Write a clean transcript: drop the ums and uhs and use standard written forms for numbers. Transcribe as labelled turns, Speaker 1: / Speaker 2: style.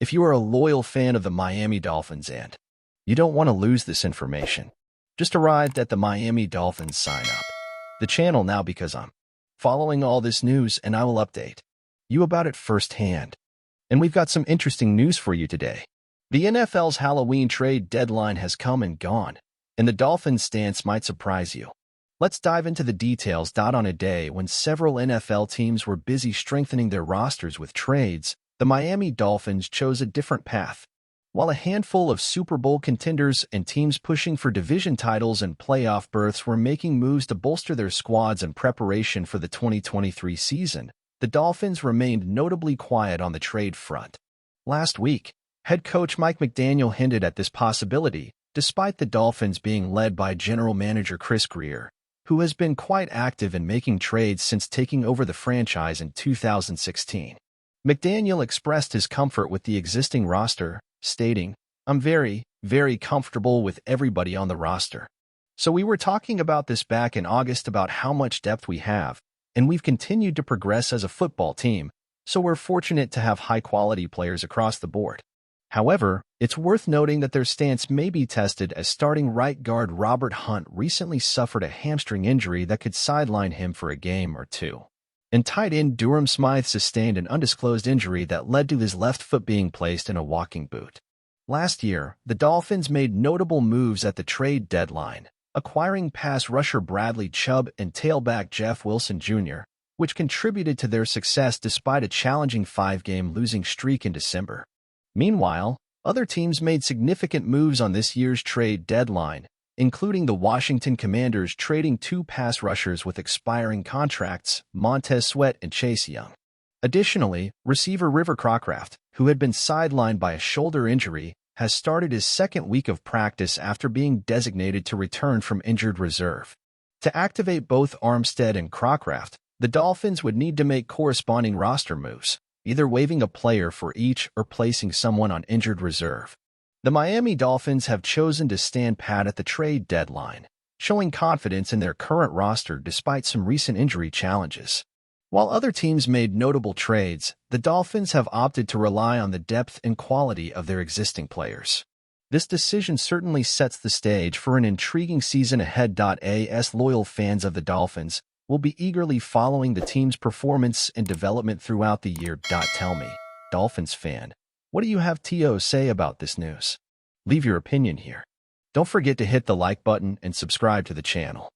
Speaker 1: If you are a loyal fan of the Miami Dolphins and you don't want to lose this information, just arrived at the Miami Dolphins sign up the channel now because I'm following all this news and I will update you about it firsthand. And we've got some interesting news for you today. The NFL's Halloween trade deadline has come and gone, and the Dolphins' stance might surprise you. Let's dive into the details. On a day when several NFL teams were busy strengthening their rosters with trades, the Miami Dolphins chose a different path. While a handful of Super Bowl contenders and teams pushing for division titles and playoff berths were making moves to bolster their squads in preparation for the 2023 season, the Dolphins remained notably quiet on the trade front. Last week, head coach Mike McDaniel hinted at this possibility, despite the Dolphins being led by general manager Chris Grier, who has been quite active in making trades since taking over the franchise in 2016. McDaniel expressed his comfort with the existing roster, stating, "I'm very, very comfortable with everybody on the roster. So we were talking about this back in August about how much depth we have, and we've continued to progress as a football team, so we're fortunate to have high-quality players across the board." However, it's worth noting that their stance may be tested as starting right guard Robert Hunt recently suffered a hamstring injury that could sideline him for a game or two. And tight end Durham Smythe sustained an undisclosed injury that led to his left foot being placed in a walking boot. Last year, the Dolphins made notable moves at the trade deadline, acquiring pass rusher Bradley Chubb and tailback Jeff Wilson Jr., which contributed to their success despite a challenging 5-game losing streak in December. Meanwhile, other teams made significant moves on this year's trade deadline, including the Washington Commanders trading 2 pass rushers with expiring contracts, Montez Sweat and Chase Young. Additionally, receiver River Crocraft, who had been sidelined by a shoulder injury, has started his second week of practice after being designated to return from injured reserve. To activate both Armstead and Crocraft, the Dolphins would need to make corresponding roster moves, either waiving a player for each or placing someone on injured reserve. The Miami Dolphins have chosen to stand pat at the trade deadline, showing confidence in their current roster despite some recent injury challenges. While other teams made notable trades, the Dolphins have opted to rely on the depth and quality of their existing players. This decision certainly sets the stage for an intriguing season ahead. As loyal fans of the Dolphins will be eagerly following the team's performance and development throughout the year. Tell me, Dolphins fan, what do you have to say about this news? Leave your opinion here. Don't forget to hit the like button and subscribe to the channel.